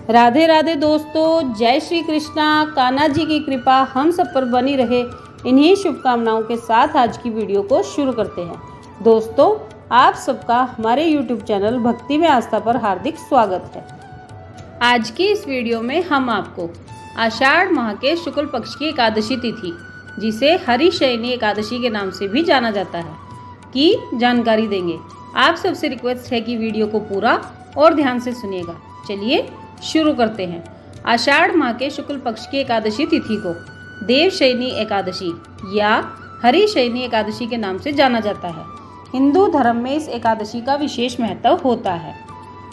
राधे राधे दोस्तों, जय श्री कृष्णा। कान्हा जी की कृपा हम सब पर बनी रहे, इन्हीं शुभकामनाओं के साथ आज की वीडियो को शुरू करते हैं। दोस्तों, आप सबका हमारे YouTube चैनल भक्ति में आस्था पर हार्दिक स्वागत है। आज की इस वीडियो में हम आपको आषाढ़ माह के शुक्ल पक्ष की एकादशी तिथि, जिसे हरिशयनी एकादशी के नाम से भी जाना जाता है, की जानकारी देंगे। आप सबसे रिक्वेस्ट है कि वीडियो को पूरा और ध्यान से सुनिएगा। चलिए शुरू करते हैं। आषाढ़ माह के शुक्ल पक्ष की एकादशी तिथि को देवशयनी एकादशी या हरिशयनी एकादशी के नाम से जाना जाता है। हिंदू धर्म में इस एकादशी का विशेष महत्व होता है।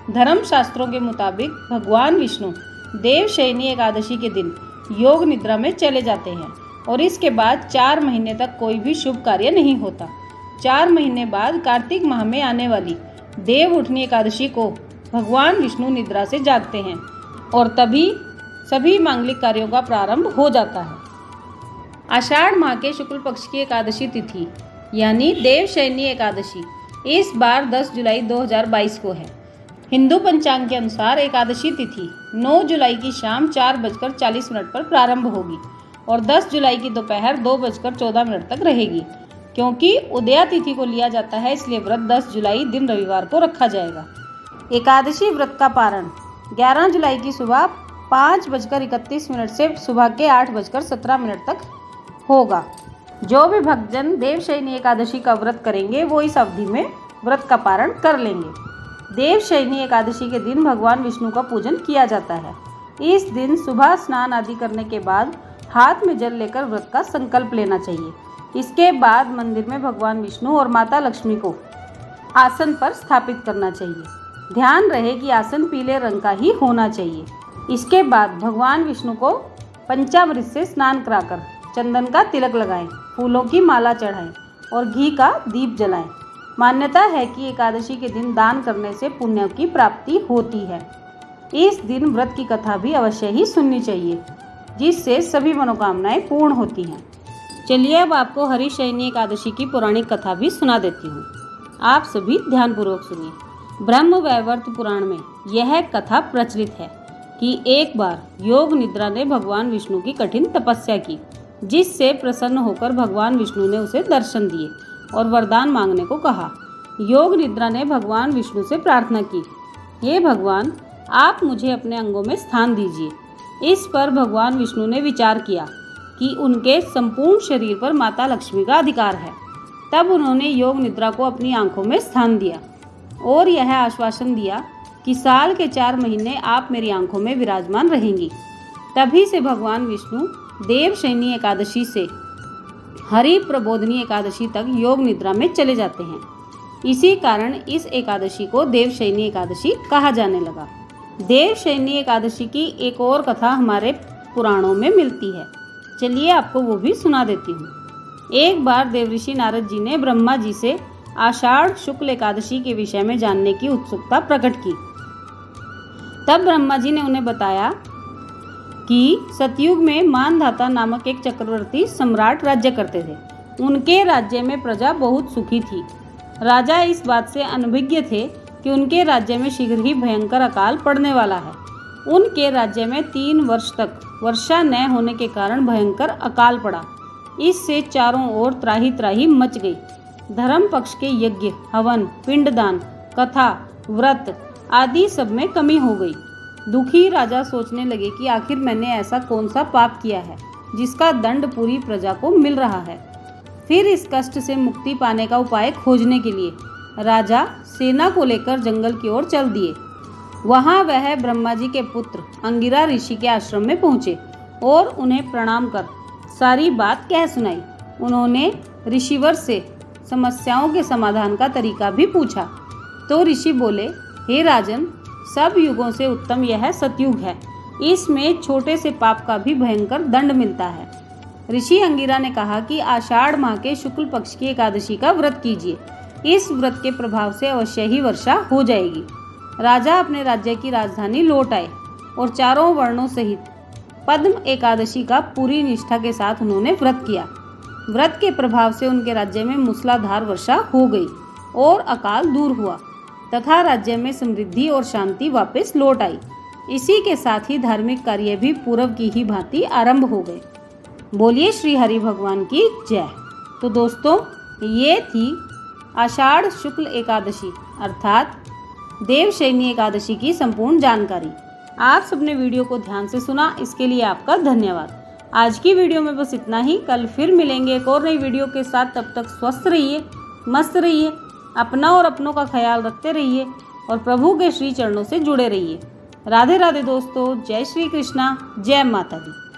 धर्म शास्त्रों के मुताबिक भगवान विष्णु देवशयनी एकादशी के दिन योग निद्रा में चले जाते हैं और इसके बाद 4 महीने तक कोई भी शुभ कार्य नहीं होता। 4 महीने बाद कार्तिक माह में आने वाली देव उठनी एकादशी को भगवान विष्णु निद्रा से जागते हैं और तभी सभी मांगलिक कार्यों का प्रारंभ हो जाता है। आषाढ़ माह के शुक्ल पक्ष की एकादशी तिथि यानी देवशयनी एकादशी इस बार 10 जुलाई 2022 को है। हिंदू पंचांग के अनुसार एकादशी तिथि 9 जुलाई की शाम 4:40 पर प्रारंभ होगी और 10 जुलाई की दोपहर 2:14 तक रहेगी। क्योंकि उदया तिथि को लिया जाता है, इसलिए व्रत 10 जुलाई दिन रविवार को रखा जाएगा। एकादशी व्रत का पारण 11 जुलाई की सुबह 5:31 से सुबह के 8:17 तक होगा। जो भी भक्तजन देवशयनी एकादशी का व्रत करेंगे वो इस अवधि में व्रत का पारण कर लेंगे। देवशयनी एकादशी के दिन भगवान विष्णु का पूजन किया जाता है। इस दिन सुबह स्नान आदि करने के बाद हाथ में जल लेकर व्रत का संकल्प लेना चाहिए। इसके बाद मंदिर में भगवान विष्णु और माता लक्ष्मी को आसन पर स्थापित करना चाहिए। ध्यान रहे कि आसन पीले रंग का ही होना चाहिए। इसके बाद भगवान विष्णु को पंचामृत से स्नान कराकर चंदन का तिलक लगाएं, फूलों की माला चढ़ाएं और घी का दीप जलाएं। मान्यता है कि एकादशी के दिन दान करने से पुण्य की प्राप्ति होती है। इस दिन व्रत की कथा भी अवश्य ही सुननी चाहिए, जिससे सभी मनोकामनाएं पूर्ण होती हैं। चलिए अब आपको हरिशयनी एकादशी की पौराणिक कथा भी सुना देती हूँ। आप सभी ध्यानपूर्वक सुनिए। ब्रह्म वैवर्त पुराण में यह कथा प्रचलित है कि एक बार योग निद्रा ने भगवान विष्णु की कठिन तपस्या की, जिससे प्रसन्न होकर भगवान विष्णु ने उसे दर्शन दिए और वरदान मांगने को कहा। योग निद्रा ने भगवान विष्णु से प्रार्थना की, हे भगवान, आप मुझे अपने अंगों में स्थान दीजिए। इस पर भगवान विष्णु ने विचार किया कि उनके संपूर्ण शरीर पर माता लक्ष्मी का अधिकार है। तब उन्होंने योग निद्रा को अपनी आंखों में स्थान दिया और यह आश्वासन दिया कि साल के 4 महीने आप मेरी आंखों में विराजमान रहेंगी। तभी से भगवान विष्णु देवशयनी एकादशी से हरि प्रबोधनी एकादशी तक योग निद्रा में चले जाते हैं। इसी कारण इस एकादशी को देवशयनी एकादशी कहा जाने लगा। देवशयनी एकादशी की एक और कथा हमारे पुराणों में मिलती है। चलिए आपको वो भी सुना देती हूँ। एक बार देवऋषि नारद जी ने ब्रह्मा जी से आषाढ़ शुक्ल एकादशी के विषय में जानने की उत्सुकता प्रकट की। तब ब्रह्मा जी ने उन्हें बताया कि सतयुग में मानधाता नामक एक चक्रवर्ती सम्राट राज्य करते थे। उनके राज्य में प्रजा बहुत सुखी थी। राजा इस बात से अनभिज्ञ थे कि उनके राज्य में शीघ्र ही भयंकर अकाल पड़ने वाला है। उनके राज्य में 3 वर्ष तक वर्षा न होने के कारण भयंकर अकाल पड़ा। इससे चारों ओर त्राही त्राही मच गई। धर्म पक्ष के यज्ञ, हवन, पिंडदान, कथा, व्रत आदि सब में कमी हो गई। दुखी राजा सोचने लगे कि आखिर मैंने ऐसा कौन सा पाप किया है जिसका दंड पूरी प्रजा को मिल रहा है। फिर इस कष्ट से मुक्ति पाने का उपाय खोजने के लिए राजा सेना को लेकर जंगल की ओर चल दिए। वहां वह ब्रह्मा जी के पुत्र अंगिरा ऋषि के आश्रम में पहुंचे और उन्हें प्रणाम कर सारी बात कह सुनाई। उन्होंने ऋषिवर से समस्याओं के समाधान का तरीका भी पूछा। तो ऋषि बोले, हे राजन, सब युगों से उत्तम यह सतयुग है। इसमें छोटे से पाप का भी भयंकर दंड मिलता है। ऋषि अंगिरा ने कहा कि आषाढ़ माह के शुक्ल पक्ष की एकादशी का व्रत कीजिए। इस व्रत के प्रभाव से अवश्य ही वर्षा हो जाएगी। राजा अपने राज्य की राजधानी लौट आए और चारों वर्णों सहित पद्म एकादशी का पूरी निष्ठा के साथ उन्होंने व्रत किया। व्रत के प्रभाव से उनके राज्य में मूसलाधार वर्षा हो गई और अकाल दूर हुआ तथा राज्य में समृद्धि और शांति वापस लौट आई। इसी के साथ ही धार्मिक कार्य भी पूर्व की ही भांति आरंभ हो गए। बोलिए श्री हरि भगवान की जय। तो दोस्तों, ये थी आषाढ़ शुक्ल एकादशी अर्थात देवशयनी एकादशी की संपूर्ण जानकारी। आप सबने वीडियो को ध्यान से सुना, इसके लिए आपका धन्यवाद। आज की वीडियो में बस इतना ही। कल फिर मिलेंगे एक और नई वीडियो के साथ। तब तक स्वस्थ रहिए, मस्त रहिए, अपना और अपनों का ख्याल रखते रहिए और प्रभु के श्री चरणों से जुड़े रहिए। राधे राधे दोस्तों, जय श्री कृष्णा, जय माता दी।